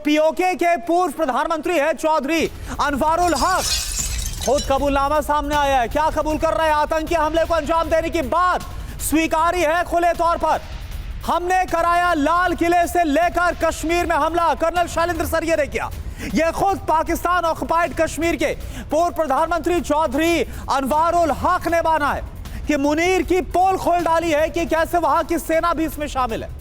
PoK के पूर्व प्रधानमंत्री है चौधरी अनवारुल हक। खुद कबूलनामा सामने आया है। क्या कबूल कर रहे हैं? आतंकी हमले को अंजाम देने की बात स्वीकारी है खुले तौर पर। हमने कराया लाल किले से लेकर कश्मीर में हमला, कर्नल शैलेंद्र सरिया ने किया। यह खुद पाकिस्तान ऑक्युपाइड कश्मीर के पूर्व प्रधानमंत्री चौधरी अनवारुल हक ने माना है कि मुनीर की पोल खोल डाली है कि कैसे वहां की सेना भी इसमें शामिल है।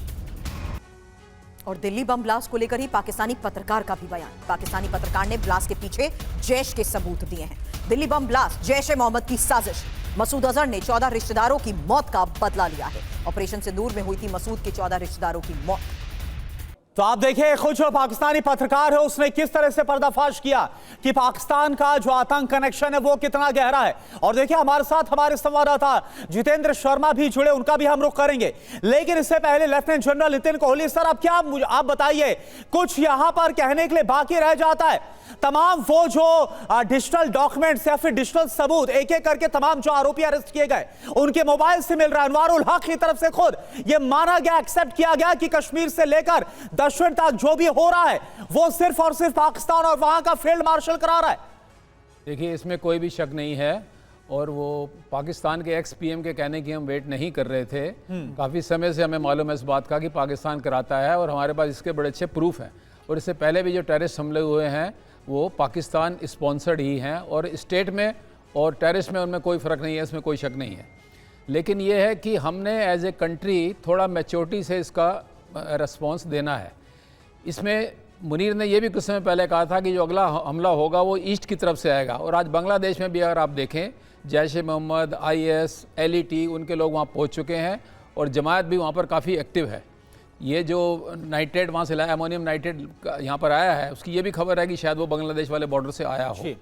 और दिल्ली बम ब्लास्ट को लेकर ही पाकिस्तानी पत्रकार का भी बयान। पाकिस्तानी पत्रकार ने ब्लास्ट के पीछे जैश के सबूत दिए हैं। दिल्ली बम ब्लास्ट जैश ए मोहम्मद की साजिश। मसूद अजहर ने 14 रिश्तेदारों की मौत का बदला लिया है। ऑपरेशन सिंदूर में हुई थी मसूद के 14 रिश्तेदारों की मौत। तो आप देखिए, खुद जो पाकिस्तानी पत्रकार है उसने किस तरह से पर्दाफाश किया कि पाकिस्तान का जो आतंक कनेक्शन है वो कितना गहरा है। और देखिए, हमारे साथ हमारे संवाददाता जितेंद्र शर्मा भी जुड़े, उनका भी हम रुख करेंगे। लेकिन इससे पहले lieutenant general Nitin Kohli sir, अब क्या आप बताइए, कुछ यहां पर कहने के लिए बाकी रह जाता है? तमाम वो जो डिजिटल डॉक्यूमेंट्स या फिर डिजिटल सबूत एक एक करके तमाम जो आरोपी अरेस्ट किए गए उनके मोबाइल से मिल रहा है। अनवारुल हक की तरफ से खुद ये माना गया, एक्सेप्ट किया गया कि कश्मीर से लेकर दक्षिण तक जो भी हो रहा है वो सिर्फ और सिर्फ पाकिस्तान और वहां का फील्ड मार्शल करा रहा है। देखिए, इसमें कोई भी शक नहीं है। और वो पाकिस्तान के एक्स पीएम के कहने की हम वेट नहीं कर रहे थे। काफ़ी समय से हमें मालूम है इस बात का कि पाकिस्तान कराता है, और हमारे पास इसके बड़े अच्छे प्रूफ हैं। और इससे पहले भी जो टेररिस्ट हमले हुए हैं वो पाकिस्तान स्पॉन्सर्ड ही हैं, और स्टेट में और टेररिस्ट में उनमें कोई फ़र्क नहीं है, इसमें कोई शक नहीं है। लेकिन ये है कि हमने एज ए कंट्री थोड़ा मैच्योरिटी से इसका रिस्पॉन्स देना है। इसमें मुनीर ने यह भी कुछ समय पहले कहा था कि जो अगला हमला होगा वो ईस्ट की तरफ से आएगा। और आज बांग्लादेश में भी अगर आप देखें, जैश ए मोहम्मद, IS, LET उनके लोग वहाँ पहुँच चुके हैं, और जमात भी वहाँ पर काफ़ी एक्टिव है। ये जो नाइट्रेट वहाँ से लाया, अमोनियम नाइट्रेट यहाँ पर आया है, उसकी ये भी खबर है कि शायद वो बांग्लादेश वाले बॉर्डर से आया हो।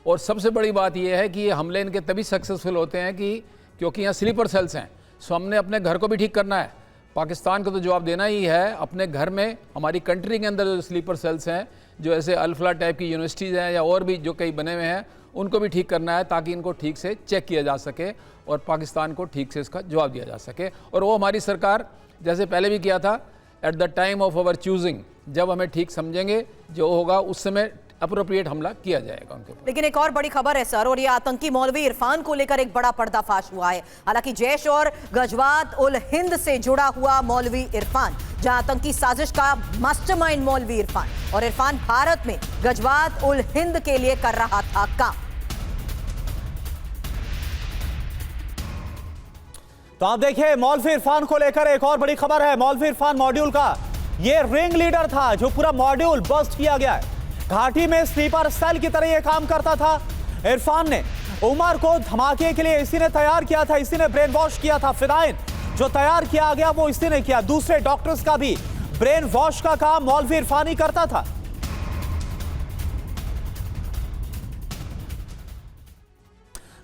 और सबसे बड़ी बात ये है कि ये हमले इनके तभी सक्सेसफुल होते हैं कि क्योंकि यहाँ स्लीपर सेल्स हैं। सो हमने अपने घर को भी ठीक करना है। पाकिस्तान को तो जवाब देना ही है। अपने घर में, हमारी कंट्री के अंदर जो स्लीपर सेल्स हैं, जो ऐसे अल्फला टाइप की यूनिवर्सिटीज़ हैं या और भी जो कई बने हुए हैं, उनको भी ठीक करना है ताकि इनको ठीक से चेक किया जा सके और पाकिस्तान को ठीक से इसका जवाब दिया जा सके। और वो हमारी सरकार जैसे पहले भी किया था, at the time of our choosing, जब हमें ठीक समझेंगे जो होगा उस समय अप्रोप्रिएट हमला किया जाएगा उनके ऊपर। लेकिन एक और बड़ी खबर है सर, और ये आतंकी मौलवी इरफान को लेकर एक बड़ा पर्दाफाश हुआ है। हालांकि जैश और गजवात उल हिंद से जुड़ा हुआ मौलवी इरफान, जहां आतंकी साजिश का मास्टरमाइंड मौलवी इरफान, और इरफान भारत में गजवात उल हिंद के लिए कर रहा था काम। तो आप देखिए, मौलवी इरफान को लेकर एक और बड़ी खबर है। मौलवी इरफान मॉड्यूल का ये रिंग लीडर था, जो पूरा मॉड्यूल बस्ट किया गया है। घाटी में स्लीपर सेल की तरह ये काम करता था। इरफान ने उमर को धमाके के लिए इसी ने तैयार किया था, इसी ने ब्रेन वॉश किया था। फिदाइन जो तैयार किया गया वो इसी ने किया। दूसरे डॉक्टर्स का भी ब्रेन वॉश का काम मौलवी इरफान ही करता था।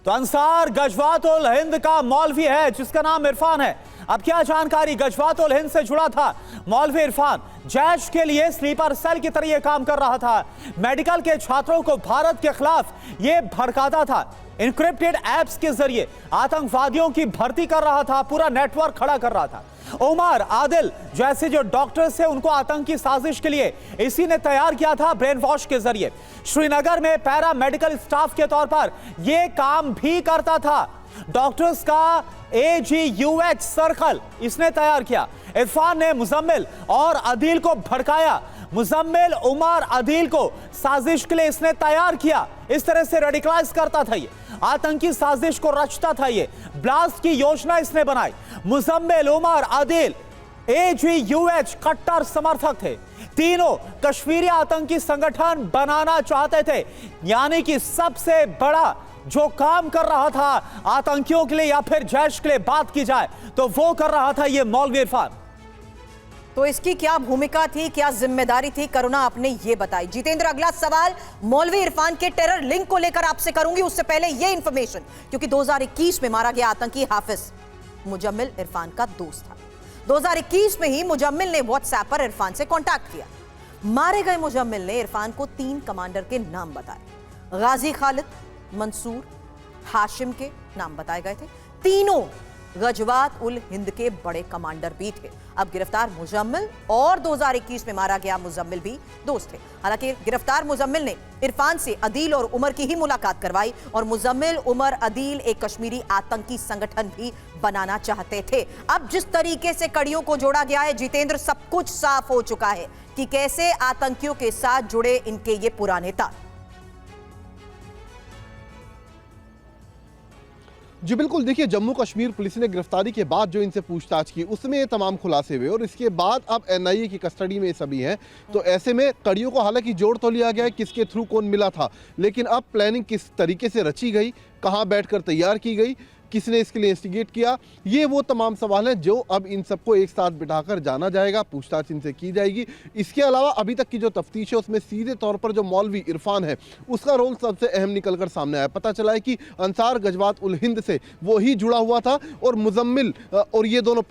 तो अंसार गजवात उल हिंद का मौलवी है जिसका नाम इरफान है। अब क्या जानकारी, गजवात उल हिंद से जुड़ा था मौलवी इरफान। जैश के लिए स्लीपर सेल की तरह यह काम कर रहा था। मेडिकल के छात्रों को भारत के खिलाफ यह भड़काता था। इनक्रिप्टेड एप्स के जरिए आतंकवादियों की भर्ती कर रहा था, पूरा नेटवर्क खड़ा कर रहा था। उमर, आदिल जैसे जो डॉक्टर्स थे उनको आतंकी साजिश के लिए इसी ने तैयार किया था ब्रेन वॉश के जरिए। श्रीनगर में पैरा मेडिकल स्टाफ के तौर पर यह काम भी करता था। डॉक्टर्स का AGUH सर्कल इसने तैयार किया। इरफान ने मुजम्मिल और अदील को भड़काया। मुजम्मिल, उमर, अदील को साजिश के लिए इसने तैयार किया। इस तरह से रेडिकलाइज करता था, ये आतंकी साजिश को रचता था। ये ब्लास्ट की योजना इसने बनाई। मुजम्मिल, उमर, अदील AGUH कट्टर समर्थक थे। तीनों कश्मीरी आतंकी संगठन बनाना चाहते थे। यानी कि सबसे बड़ा जो काम कर रहा था आतंकियों के लिए या फिर जैश के लिए बात की जाए तो वो कर रहा था ये मौलवी इरफान। तो इसकी क्या भूमिका थी, क्या जिम्मेदारी थी, करुणा आपने ये बताई। जितेंद्र, अगला सवाल मौलवी इरफान के टेरर लिंक को लेकर आपसे करूंगी। उससे पहले ये इंफॉर्मेशन, क्योंकि 2021 में मारा गया आतंकी हाफिज मुजम्मिल इरफान का दोस्त था। 2021 में ही मुजम्मिल ने व्हाट्सएप पर इरफान से कांटेक्ट किया। मारे गए मुजम्मिल ने इरफान को 3 कमांडर के नाम बताए। गाजी खालिद, मंसूर, हाशिम के नाम बताए गए थे। तीनों गजवात उल हिंद के बड़े कमांडर भी थे। अब गिरफ्तार मुजम्मिल और 2021 में मारा गया मुजम्मिल भी दोस्त थे। हालांकि गिरफ्तार मुजम्मिल ने इरफान से अदील और उमर की ही मुलाकात करवाई और मुजम्मिल, उमर, अदील एक कश्मीरी आतंकी संगठन भी बनाना चाहते थे। अब जिस तरीके से कड़ियों को जोड़ा गया है जितेंद्र, सब कुछ साफ हो चुका है कि कैसे आतंकियों के साथ जुड़े इनके ये पुराने तार। जी बिल्कुल, देखिए जम्मू कश्मीर पुलिस ने गिरफ्तारी के बाद जो इनसे पूछताछ की उसमें ये तमाम खुलासे हुए और इसके बाद अब एनआईए की कस्टडी में ये सभी हैं। तो ऐसे में कड़ियों को हालांकि जोड़ तो लिया गया है किसके थ्रू कौन मिला था, लेकिन अब प्लानिंग किस तरीके से रची गई, कहाँ बैठकर तैयार की गई, किसने इसके लिए इंस्टिगेट किया, ये वो तमाम सवाल हैं जो अब इन सबको एक साथ बिठाकर जाना जाएगा, पूछताछ इनसे की जाएगी। इसके अलावा अभी तक की जो तफ्तीश है उसमें सीधे तौर पर जो मौलवी इरफान है उसका रोल सबसे अहम निकलकर सामने आया। पता चला है कि अंसार गजवात उल हिंद से वो ही जुड़ा हुआ था और मुजम्मिल और ये दोनों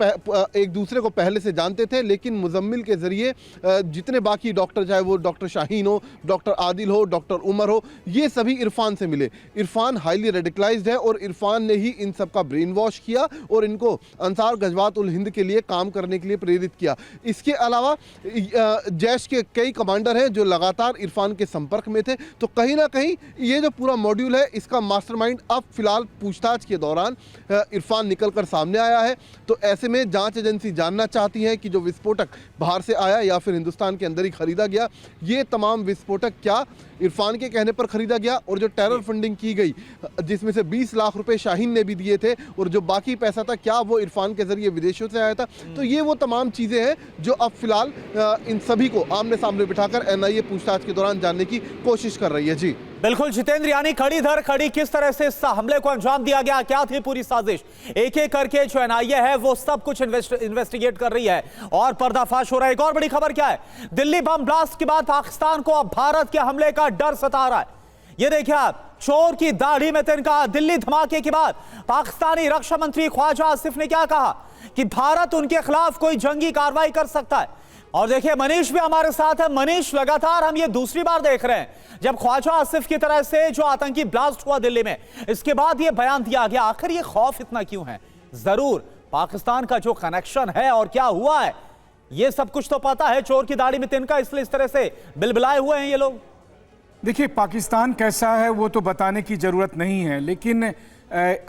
एक दूसरे को पहले से जानते थे, लेकिन मुजम्मिल के जरिए जितने बाकी डॉक्टर, चाहे वो डॉक्टर शाहीन हो, डॉक्टर आदिल हो, डॉक्टर उमर हो, ये सभी इरफान से मिले। इरफान हाईली रेडिकलाइज्ड है और इरफान ने ही सबका ब्रेन वॉश किया और इनको अंसार गजवात उल हिंद के लिए काम करने के लिए प्रेरित किया। इसके अलावा जैश के कई कमांडर हैं जो लगातार इरफान के संपर्क में थे। तो कहीं ना कहीं ये जो पूरा मॉड्यूल है इसका मास्टरमाइंड अब फिलहाल पूछताछ के दौरान इरफान निकलकर सामने आया है। तो ऐसे में जांच एजेंसी जानना चाहती है कि जो विस्फोटक बाहर से आया या फिर हिंदुस्तान के अंदर ही खरीदा गया, ये तमाम विस्फोटक क्या इरफान के कहने पर खरीदा गया और जो टेरर फंडिंग की गई जिसमें से 20 लाख रुपए शाहीन ने भी दिए थे और जो बाकी पैसा था क्या वो इरफान के जरिए विदेशों से आया था। तो ये वो तमाम चीजें हैं जो अब फिलहाल इन सभी को आमने सामने बिठाकर एनआईए पूछताछ के दौरान जानने की कोशिश कर रही है। जी बिल्कुल जितेंद्र, यानी खड़ी धर खड़ी किस तरह से इस हमले को अंजाम दिया गया, क्या थी पूरी साजिश, एक एक करके जो एनआईए है वो सब कुछ इन्वेस्टिगेट कर रही है और पर्दाफाश हो रहा है। एक और बड़ी खबर क्या है, दिल्ली बम ब्लास्ट के बाद पाकिस्तान को अब भारत के हमले का डर सता रहा है। ये देखिए आप, चोर की दाढ़ी में तिनका। दिल्ली धमाके के बाद पाकिस्तानी रक्षा मंत्री ख्वाजा आसिफ ने क्या कहा कि भारत उनके खिलाफ कोई जंगी कार्रवाई कर सकता है। और देखिए मनीष भी हमारे साथ है। मनीष, लगातार हम ये दूसरी बार देख रहे हैं जब ख्वाजा आसिफ की तरह से जो आतंकी ब्लास्ट हुआ दिल्ली में, इसके बाद ये बयान दिया गया। आखिर ये खौफ इतना क्यों है? जरूर पाकिस्तान का जो कनेक्शन है और क्या हुआ है ये सब कुछ तो पता है। चोर की दाढ़ी में तिनका, इसलिए इस तरह से बिलबिलाए हुए हैं ये लोग। देखिए पाकिस्तान कैसा है वो तो बताने की ज़रूरत नहीं है, लेकिन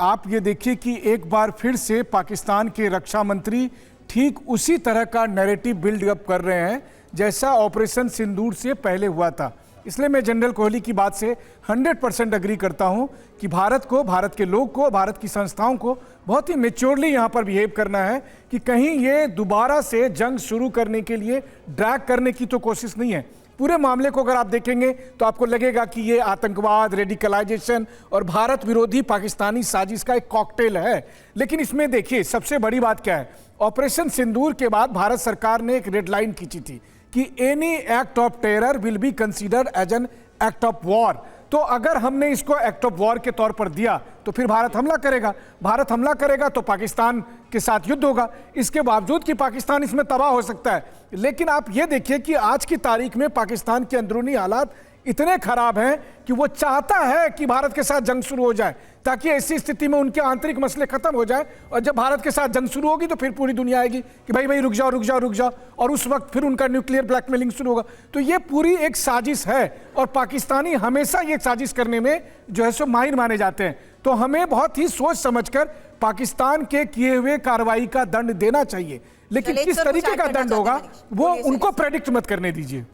आप ये देखिए कि एक बार फिर से पाकिस्तान के रक्षा मंत्री ठीक उसी तरह का नैरेटिव बिल्ड अप कर रहे हैं जैसा ऑपरेशन सिंदूर से पहले हुआ था। इसलिए मैं जनरल कोहली की बात से 100% अग्री करता हूं कि भारत को, भारत के लोग को, भारत की संस्थाओं को बहुत ही मेच्योरली यहां पर बिहेव करना है कि कहीं ये दोबारा से जंग शुरू करने के लिए ड्रैग करने की तो कोशिश नहीं है। पूरे मामले को अगर आप देखेंगे तो आपको लगेगा कि ये आतंकवाद, रेडिकलाइजेशन और भारत विरोधी पाकिस्तानी साजिश का एक कॉकटेल है। लेकिन इसमें देखिए सबसे बड़ी बात क्या है, ऑपरेशन सिंदूर के बाद भारत सरकार ने एक रेड लाइन खींची थी कि any act of terror will be considered as an act of war. तो अगर हमने इसको एक्ट ऑफ वॉर के तौर पर दिया तो फिर भारत हमला करेगा। भारत हमला करेगा तो पाकिस्तान के साथ युद्ध होगा। इसके बावजूद कि पाकिस्तान इसमें तबाह हो सकता है, लेकिन आप ये देखिए कि आज की तारीख में पाकिस्तान के अंदरूनी हालात इतने खराब हैं कि वो चाहता है कि भारत के साथ जंग शुरू हो जाए ताकि ऐसी स्थिति में उनके आंतरिक मसले खत्म हो जाए। और जब भारत के साथ जंग शुरू होगी तो फिर पूरी दुनिया आएगी कि भाई रुक जाओ रुक जाओ रुक जाओ, और उस वक्त फिर उनका न्यूक्लियर ब्लैकमेलिंग शुरू होगा। तो ये पूरी एक साजिश है और पाकिस्तानी हमेशा ये साजिश करने में जो है सो माहिर माने जाते हैं। तो हमें बहुत ही सोच समझकर पाकिस्तान के किए हुए कार्रवाई का दंड देना चाहिए, लेकिन किस तरीके का दंड होगा वो उनको प्रेडिक्ट मत करने दीजिए।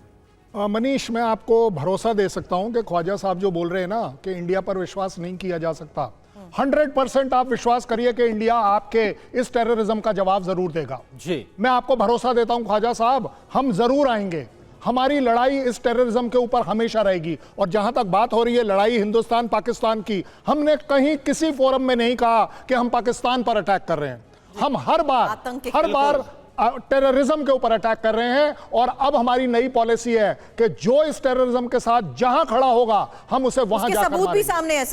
मनीष, मैं आपको भरोसा दे सकता हूं कि ख्वाजा साहब जो बोल रहे हैं ना कि इंडिया पर विश्वास नहीं किया जा सकता, 100% आप विश्वास करिए कि इंडिया आपके इस टेररिज्म का जवाब जरूर देगा। जी मैं आपको भरोसा देता हूं ख्वाजा साहब, हम जरूर आएंगे। हमारी लड़ाई इस टेररिज्म के ऊपर हमेशा रहेगी। और जहां तक बात हो रही है लड़ाई हिंदुस्तान पाकिस्तान की, हमने कहीं किसी फोरम में नहीं कहा कि हम पाकिस्तान पर अटैक कर रहे हैं। हम हर बार टेररिज्म के ऊपर अटैक कर रहे हैं। और अब हमारी नई पॉलिसी है कि जो इस टेररिज्म के साथ जहां खड़ा होगा हम उसे वहां जाकर सबूत भी सामने है।